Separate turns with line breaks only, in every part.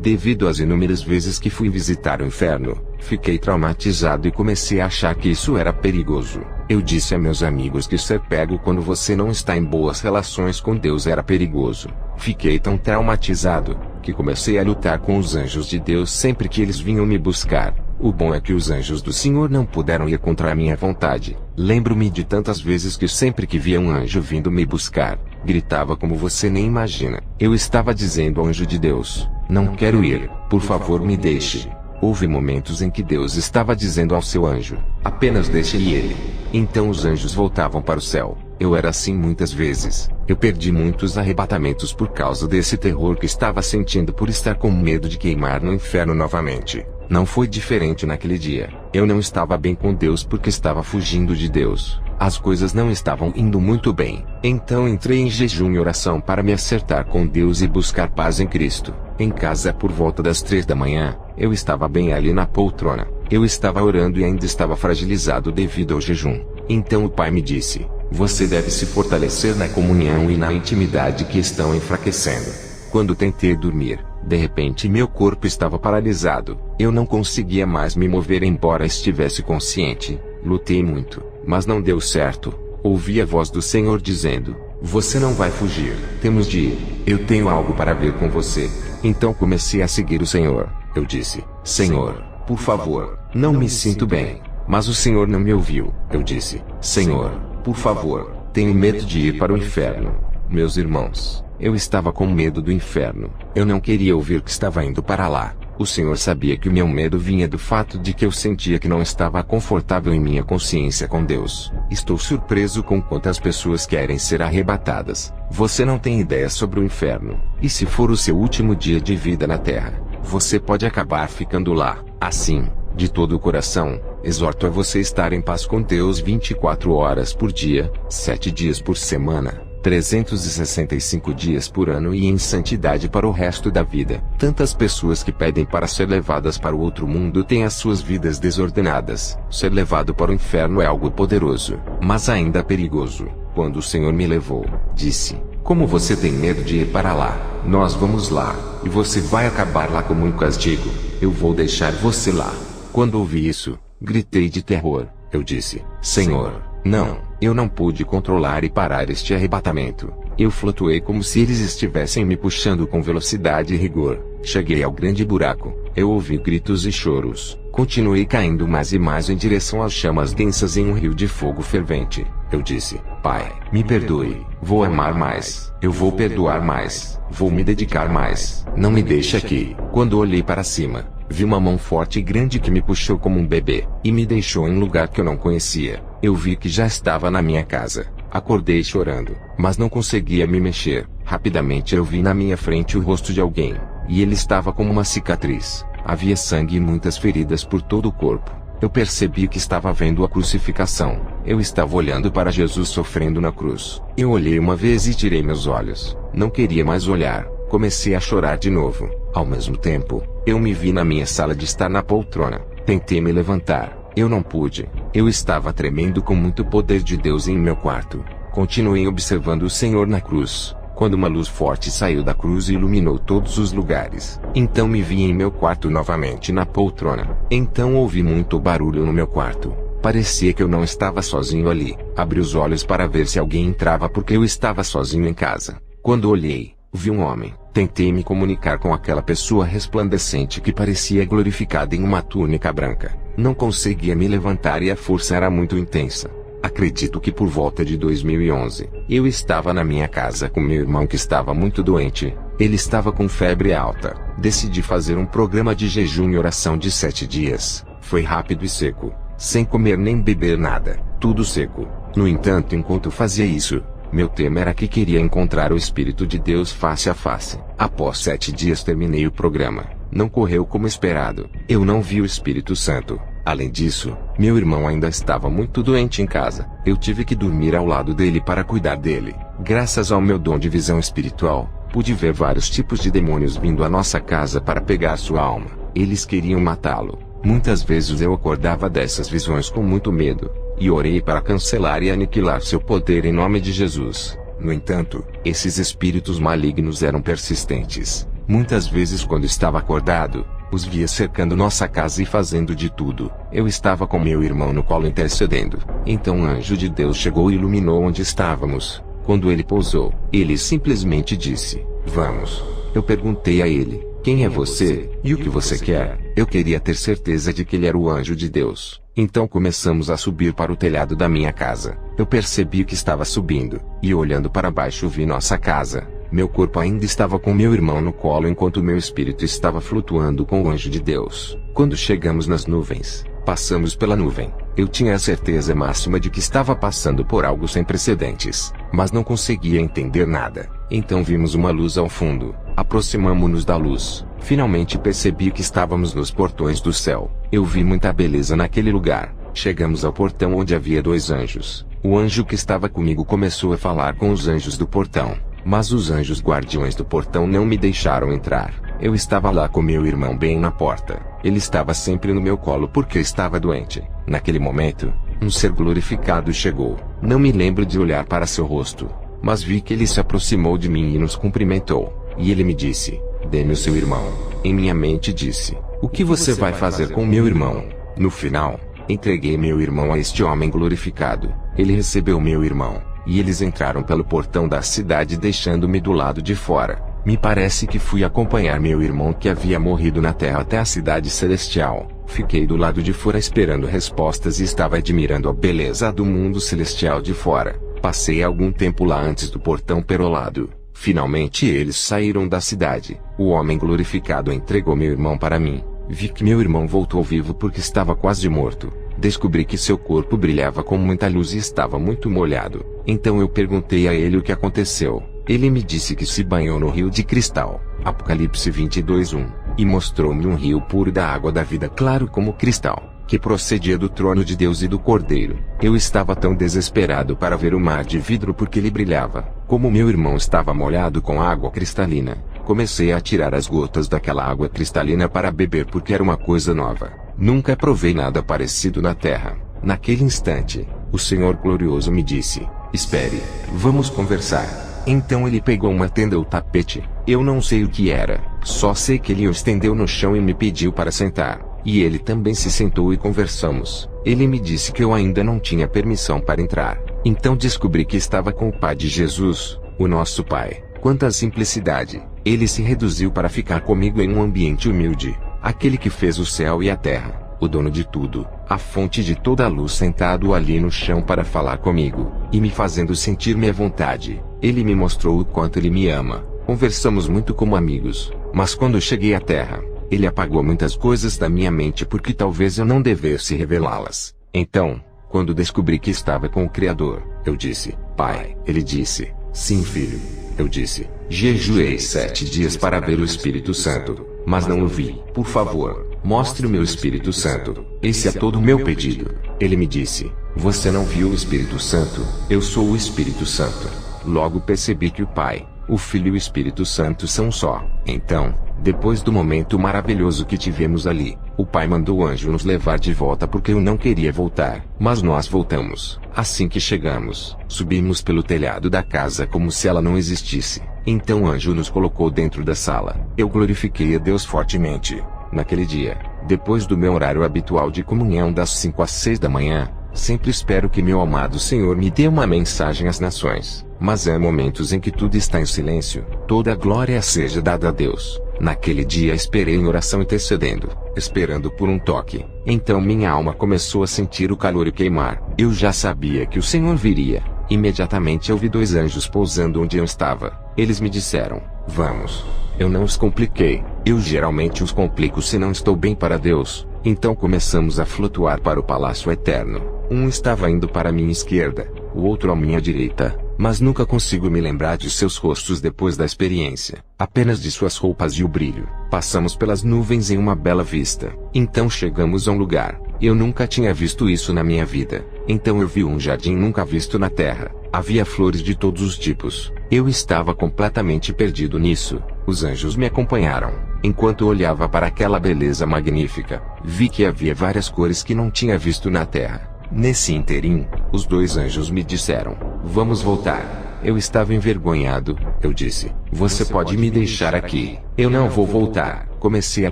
Devido às inúmeras vezes que fui visitar o inferno, fiquei traumatizado e comecei a achar que isso era perigoso. Eu disse a meus amigos que ser pego quando você não está em boas relações com Deus era perigoso. Fiquei tão traumatizado, que comecei a lutar com os anjos de Deus sempre que eles vinham me buscar. O bom é que os anjos do Senhor não puderam ir contra a minha vontade. Lembro-me de tantas vezes que sempre que via um anjo vindo me buscar, gritava como você nem imagina. Eu estava dizendo ao anjo de Deus: não quero ir, por favor me deixe. Houve momentos em que Deus estava dizendo ao seu anjo: apenas deixe ele. Então os anjos voltavam para o céu. Eu era assim muitas vezes. Eu perdi muitos arrebatamentos por causa desse terror que estava sentindo por estar com medo de queimar no inferno novamente. Não foi diferente naquele dia. Eu não estava bem com Deus porque estava fugindo de Deus. As coisas não estavam indo muito bem. Então entrei em jejum e oração para me acertar com Deus e buscar paz em Cristo. Em casa por volta das 3 da manhã, eu estava bem ali na poltrona. Eu estava orando e ainda estava fragilizado devido ao jejum. Então o Pai me disse: você deve se fortalecer na comunhão e na intimidade que estão enfraquecendo. Quando tentei dormir, de repente meu corpo estava paralisado. Eu não conseguia mais me mover embora estivesse consciente. Lutei muito, mas não deu certo. Ouvi a voz do Senhor dizendo: você não vai fugir, temos de ir. Eu tenho algo para ver com você. Então comecei a seguir o Senhor. Eu disse: Senhor, por favor, não me sinto bem. Mas o Senhor não me ouviu. Eu disse: Senhor, por favor, tenho medo de ir para o inferno. Meus irmãos, eu estava com medo do inferno. Eu não queria ouvir que estava indo para lá. O Senhor sabia que o meu medo vinha do fato de que eu sentia que não estava confortável em minha consciência com Deus. Estou surpreso com quantas pessoas querem ser arrebatadas. Você não tem ideia sobre o inferno. E se for o seu último dia de vida na terra, você pode acabar ficando lá. Assim, de todo o coração, exorto a você estar em paz com Deus 24 horas por dia, 7 dias por semana, 365 dias por ano e em santidade para o resto da vida. Tantas pessoas que pedem para ser levadas para o outro mundo têm as suas vidas desordenadas. Ser levado para o inferno é algo poderoso, mas ainda perigoso. Quando o Senhor me levou, disse: como você tem medo de ir para lá? Nós vamos lá, e você vai acabar lá como um castigo. Eu vou deixar você lá. Quando ouvi isso, gritei de terror. Eu disse: Senhor, não. Eu não pude controlar e parar este arrebatamento. Eu flutuei como se eles estivessem me puxando com velocidade e rigor. Cheguei ao grande buraco. Eu ouvi gritos e choros. Continuei caindo mais e mais em direção às chamas densas em um rio de fogo fervente. Eu disse: Pai, me perdoe. Vou amar mais. Eu vou perdoar mais. Vou me dedicar mais. Não me deixe aqui. Quando olhei para cima, vi uma mão forte e grande que me puxou como um bebê, e me deixou em um lugar que eu não conhecia. Eu vi que já estava na minha casa. Acordei chorando, mas não conseguia me mexer. Rapidamente eu vi na minha frente o rosto de alguém, e ele estava com uma cicatriz. Havia sangue e muitas feridas por todo o corpo. Eu percebi que estava vendo a crucificação. Eu estava olhando para Jesus sofrendo na cruz. Eu olhei uma vez e tirei meus olhos. Não queria mais olhar. Comecei a chorar de novo. Ao mesmo tempo, eu me vi na minha sala de estar na poltrona. Tentei me levantar. Eu não pude. Eu estava tremendo com muito poder de Deus em meu quarto. Continuei observando o Senhor na cruz, quando uma luz forte saiu da cruz e iluminou todos os lugares. Então me vi em meu quarto novamente na poltrona. Então ouvi muito barulho no meu quarto. Parecia que eu não estava sozinho ali. Abri os olhos para ver se alguém entrava porque eu estava sozinho em casa. Quando olhei, vi um homem. Tentei me comunicar com aquela pessoa resplandecente que parecia glorificada em uma túnica branca. Não conseguia me levantar e a força era muito intensa. Acredito que por volta de 2011, eu estava na minha casa com meu irmão que estava muito doente. Ele estava com febre alta. Decidi fazer um programa de jejum e oração de 7 dias. Foi rápido e seco, sem comer nem beber nada, tudo seco. No entanto, enquanto fazia isso, meu tema era que queria encontrar o Espírito de Deus face a face. Após 7 dias terminei o programa. Não correu como esperado. Eu não vi o Espírito Santo. Além disso, meu irmão ainda estava muito doente em casa. Eu tive que dormir ao lado dele para cuidar dele. Graças ao meu dom de visão espiritual, pude ver vários tipos de demônios vindo à nossa casa para pegar sua alma. Eles queriam matá-lo. Muitas vezes eu acordava dessas visões com muito medo, e orei para cancelar e aniquilar seu poder em nome de Jesus. No entanto, esses espíritos malignos eram persistentes. Muitas vezes quando estava acordado, os via cercando nossa casa e fazendo de tudo. Eu estava com meu irmão no colo intercedendo. Então um anjo de Deus chegou e iluminou onde estávamos. Quando ele pousou, ele simplesmente disse: "Vamos." Eu perguntei a ele: "Quem é você, e o que você quer?" Eu queria ter certeza de que ele era o anjo de Deus. Então começamos a subir para o telhado da minha casa. Eu percebi que estava subindo, e olhando para baixo vi nossa casa. Meu corpo ainda estava com meu irmão no colo enquanto meu espírito estava flutuando com o anjo de Deus. Quando chegamos nas nuvens, passamos pela nuvem. Eu tinha a certeza máxima de que estava passando por algo sem precedentes, mas não conseguia entender nada. Então vimos uma luz ao fundo. Aproximamo-nos da luz. Finalmente percebi que estávamos nos portões do céu. Eu vi muita beleza naquele lugar. Chegamos ao portão onde havia 2 anjos. O anjo que estava comigo começou a falar com os anjos do portão, mas os anjos guardiões do portão não me deixaram entrar. Eu estava lá com meu irmão bem na porta. Ele estava sempre no meu colo porque estava doente. Naquele momento, um ser glorificado chegou. Não me lembro de olhar para seu rosto, mas vi que ele se aproximou de mim e nos cumprimentou. E ele me disse: "Dê-me o seu irmão." Em minha mente disse: "O que você vai fazer com meu irmão?" No final, entreguei meu irmão a este homem glorificado. Ele recebeu meu irmão, e eles entraram pelo portão da cidade deixando-me do lado de fora. Me parece que fui acompanhar meu irmão que havia morrido na terra até a cidade celestial. Fiquei do lado de fora esperando respostas e estava admirando a beleza do mundo celestial de fora. Passei algum tempo lá antes do portão perolado. Finalmente eles saíram da cidade. O homem glorificado entregou meu irmão para mim. Vi que meu irmão voltou vivo porque estava quase morto. Descobri que seu corpo brilhava com muita luz e estava muito molhado. Então eu perguntei a ele o que aconteceu. Ele me disse que se banhou no rio de cristal, Apocalipse 22:1, e mostrou-me um rio puro da água da vida claro como cristal, que procedia do trono de Deus e do Cordeiro. Eu estava tão desesperado para ver o mar de vidro porque ele brilhava. Como meu irmão estava molhado com água cristalina, comecei a tirar as gotas daquela água cristalina para beber porque era uma coisa nova. Nunca provei nada parecido na terra. Naquele instante, o Senhor glorioso me disse: "Espere, vamos conversar." Então ele pegou uma tenda ou tapete. Eu não sei o que era, só sei que ele o estendeu no chão e me pediu para sentar. E ele também se sentou e conversamos. Ele me disse que eu ainda não tinha permissão para entrar. Então descobri que estava com o Pai de Jesus, o nosso Pai. Quanta simplicidade! Ele se reduziu para ficar comigo em um ambiente humilde. Aquele que fez o céu e a terra, o dono de tudo, a fonte de toda a luz, sentado ali no chão para falar comigo, e me fazendo sentir-me à vontade. Ele me mostrou o quanto ele me ama. Conversamos muito como amigos, mas quando cheguei à terra, ele apagou muitas coisas da minha mente porque talvez eu não devesse revelá-las. Então, quando descobri que estava com o Criador, eu disse: "Pai." Ele disse: "Sim, filho." Eu disse: "Jejuei 7 dias para ver o Espírito Santo, mas não o vi. Por favor, mostre o meu Espírito Santo. Esse é todo o meu pedido." Ele me disse: "Você não viu o Espírito Santo? Eu sou o Espírito Santo." Logo percebi que o Pai, o Filho e o Espírito Santo são um só. Então, depois do momento maravilhoso que tivemos ali, o Pai mandou o anjo nos levar de volta porque eu não queria voltar. Mas nós voltamos. Assim que chegamos, subimos pelo telhado da casa como se ela não existisse. Então o anjo nos colocou dentro da sala. Eu glorifiquei a Deus fortemente. Naquele dia, depois do meu horário habitual de comunhão das 5 às 6 da manhã, sempre espero que meu amado Senhor me dê uma mensagem às nações. Mas há momentos em que tudo está em silêncio. Toda a glória seja dada a Deus. Naquele dia esperei em oração intercedendo, esperando por um toque. Então minha alma começou a sentir o calor e queimar. Eu já sabia que o Senhor viria. Imediatamente eu vi 2 anjos pousando onde eu estava. Eles me disseram: "Vamos." Eu não os compliquei. Eu geralmente os complico se não estou bem para Deus. Então começamos a flutuar para o palácio eterno. Um estava indo para a minha esquerda, o outro à minha direita. Mas nunca consigo me lembrar de seus rostos depois da experiência, apenas de suas roupas e o brilho. Passamos pelas nuvens em uma bela vista. Então chegamos a um lugar. Eu nunca tinha visto isso na minha vida. Então eu vi um jardim nunca visto na terra. Havia flores de todos os tipos. Eu estava completamente perdido nisso. Os anjos me acompanharam. Enquanto olhava para aquela beleza magnífica, vi que havia várias cores que não tinha visto na terra. Nesse interim, os 2 anjos me disseram: "Vamos voltar." Eu estava envergonhado. Eu disse: você pode me deixar aqui. Eu não vou voltar. Comecei a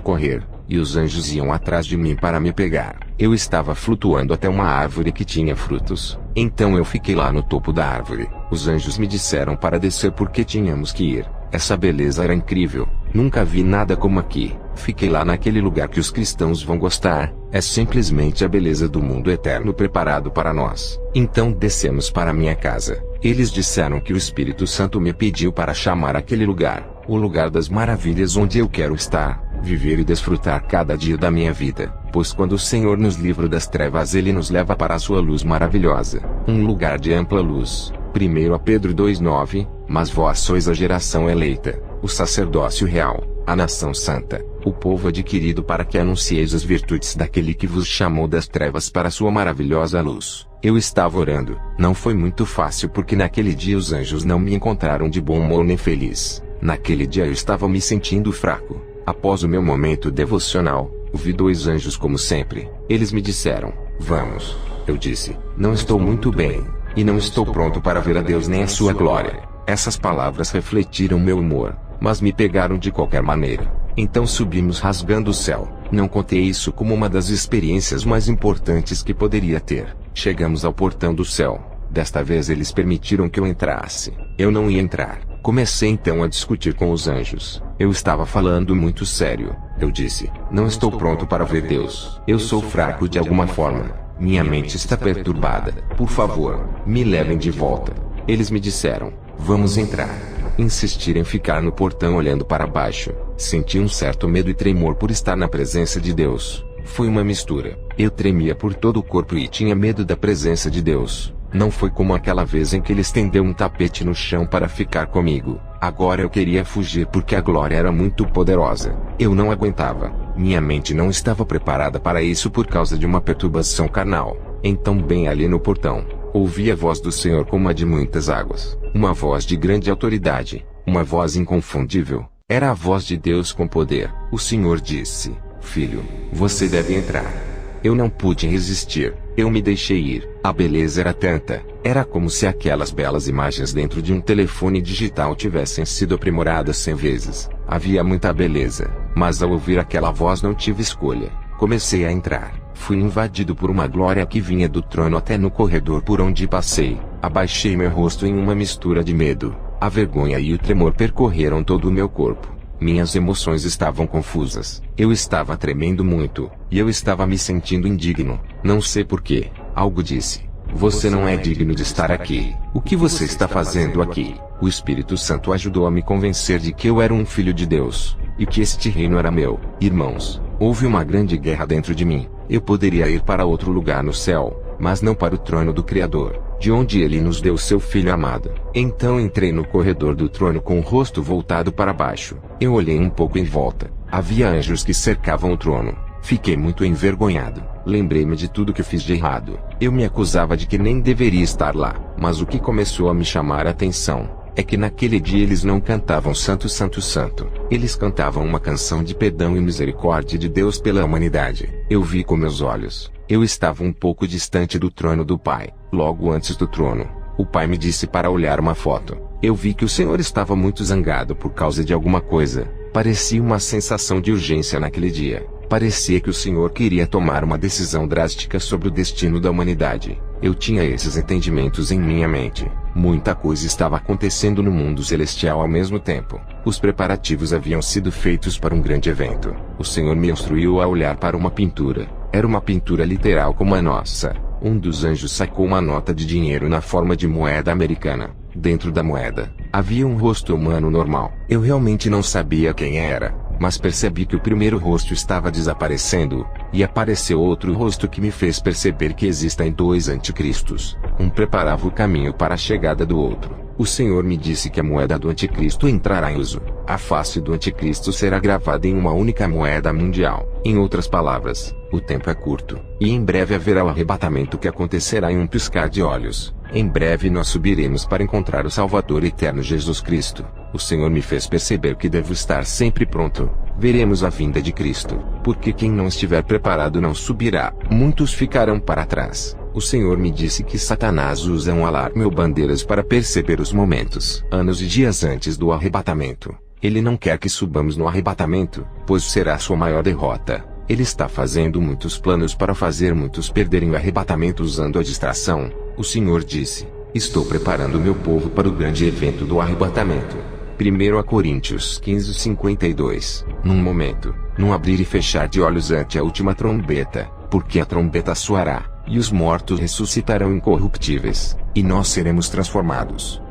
correr, e os anjos iam atrás de mim para me pegar. Eu estava flutuando até uma árvore que tinha frutos. Então eu fiquei lá no topo da árvore. Os anjos me disseram para descer porque tínhamos que ir. Essa beleza era incrível. Nunca vi nada como aqui. Fiquei lá naquele lugar que os cristãos vão gostar. É simplesmente a beleza do mundo eterno preparado para nós. Então descemos para minha casa. Eles disseram que o Espírito Santo me pediu para chamar aquele lugar o lugar das maravilhas, onde eu quero estar, viver e desfrutar cada dia da minha vida. Pois quando o Senhor nos livra das trevas, Ele nos leva para a sua luz maravilhosa, um lugar de ampla luz. 1 Pedro 2:9, mas vós sois a geração eleita, o sacerdócio real, a nação santa, o povo adquirido, para que anuncieis as virtudes daquele que vos chamou das trevas para a sua maravilhosa luz. Eu estava orando. Não foi muito fácil porque naquele dia os anjos não me encontraram de bom humor nem feliz. Naquele dia eu estava me sentindo fraco. Após o meu momento devocional, vi 2 anjos como sempre. Eles me disseram: vamos. Eu disse: não estou muito bem, e não estou pronto para ver a Deus nem a sua glória. Essas palavras refletiram meu humor, mas me pegaram de qualquer maneira. Então subimos rasgando o céu. Não contei isso como uma das experiências mais importantes que poderia ter. Chegamos ao portão do céu. Desta vez eles permitiram que eu entrasse. Eu não ia entrar. Comecei então a discutir com os anjos. Eu estava falando muito sério. Eu disse: não estou pronto para ver Deus. Eu sou fraco de alguma forma. Minha mente está perturbada. Por favor, me levem de volta. Eles me disseram: vamos entrar. Insistiram em ficar no portão olhando para baixo. Senti um certo medo e tremor por estar na presença de Deus. Foi uma mistura. Eu tremia por todo o corpo e tinha medo da presença de Deus. Não foi como aquela vez em que ele estendeu um tapete no chão para ficar comigo. Agora eu queria fugir porque a glória era muito poderosa. Eu não aguentava. Minha mente não estava preparada para isso por causa de uma perturbação carnal. Então, bem ali no portão, ouvi a voz do Senhor como a de muitas águas. Uma voz de grande autoridade. Uma voz inconfundível. Era a voz de Deus com poder. O Senhor disse: filho, você deve entrar. Eu não pude resistir. Eu me deixei ir. A beleza era tanta. Era como se aquelas belas imagens dentro de um telefone digital tivessem sido aprimoradas 100 vezes. Havia muita beleza. Mas ao ouvir aquela voz não tive escolha. Comecei a entrar. Fui invadido por uma glória que vinha do trono até no corredor por onde passei. Abaixei meu rosto em uma mistura de medo. A vergonha e o tremor percorreram todo o meu corpo. Minhas emoções estavam confusas. Eu estava tremendo muito, e eu estava me sentindo indigno. Não sei porquê. Algo disse: você não é digno de estar aqui. O que você está fazendo aqui? O Espírito Santo ajudou a me convencer de que eu era um filho de Deus, e que este reino era meu. Irmãos, houve uma grande guerra dentro de mim. Eu poderia ir para outro lugar no céu, mas não para o trono do Criador, de onde Ele nos deu seu Filho amado. Então entrei no corredor do trono com o rosto voltado para baixo. Eu olhei um pouco em volta. Havia anjos que cercavam o trono. Fiquei muito envergonhado. Lembrei-me de tudo que fiz de errado. Eu me acusava de que nem deveria estar lá. Mas o que começou a me chamar a atenção é que naquele dia eles não cantavam Santo, Santo, Santo. Eles cantavam uma canção de perdão e misericórdia de Deus pela humanidade. Eu vi com meus olhos. Eu estava um pouco distante do trono do Pai. Logo antes do trono, o Pai me disse para olhar uma foto. Eu vi que o Senhor estava muito zangado por causa de alguma coisa. Parecia uma sensação de urgência naquele dia. Parecia que o Senhor queria tomar uma decisão drástica sobre o destino da humanidade. Eu tinha esses entendimentos em minha mente. Muita coisa estava acontecendo no mundo celestial ao mesmo tempo. Os preparativos haviam sido feitos para um grande evento. O Senhor me instruiu a olhar para uma pintura. Era uma pintura literal como a nossa. Um dos anjos sacou uma nota de dinheiro na forma de moeda americana. Dentro da moeda, havia um rosto humano normal. Eu realmente não sabia quem era, mas percebi que o primeiro rosto estava desaparecendo, e apareceu outro rosto que me fez perceber que existem 2 anticristos. Um preparava o caminho para a chegada do outro. O Senhor me disse que a moeda do anticristo entrará em uso. A face do anticristo será gravada em uma única moeda mundial. Em outras palavras, o tempo é curto, e em breve haverá o arrebatamento que acontecerá em um piscar de olhos. Em breve nós subiremos para encontrar o Salvador eterno Jesus Cristo. O Senhor me fez perceber que devo estar sempre pronto. Veremos a vinda de Cristo, porque quem não estiver preparado não subirá. Muitos ficarão para trás. O Senhor me disse que Satanás usa um alarme ou bandeiras para perceber os momentos, anos e dias antes do arrebatamento. Ele não quer que subamos no arrebatamento, pois será sua maior derrota. Ele está fazendo muitos planos para fazer muitos perderem o arrebatamento usando a distração. O Senhor disse: estou preparando meu povo para o grande evento do arrebatamento. 1 Coríntios 15:52. Num momento, num abrir e fechar de olhos ante a última trombeta, porque a trombeta soará, e os mortos ressuscitarão incorruptíveis, e nós seremos transformados.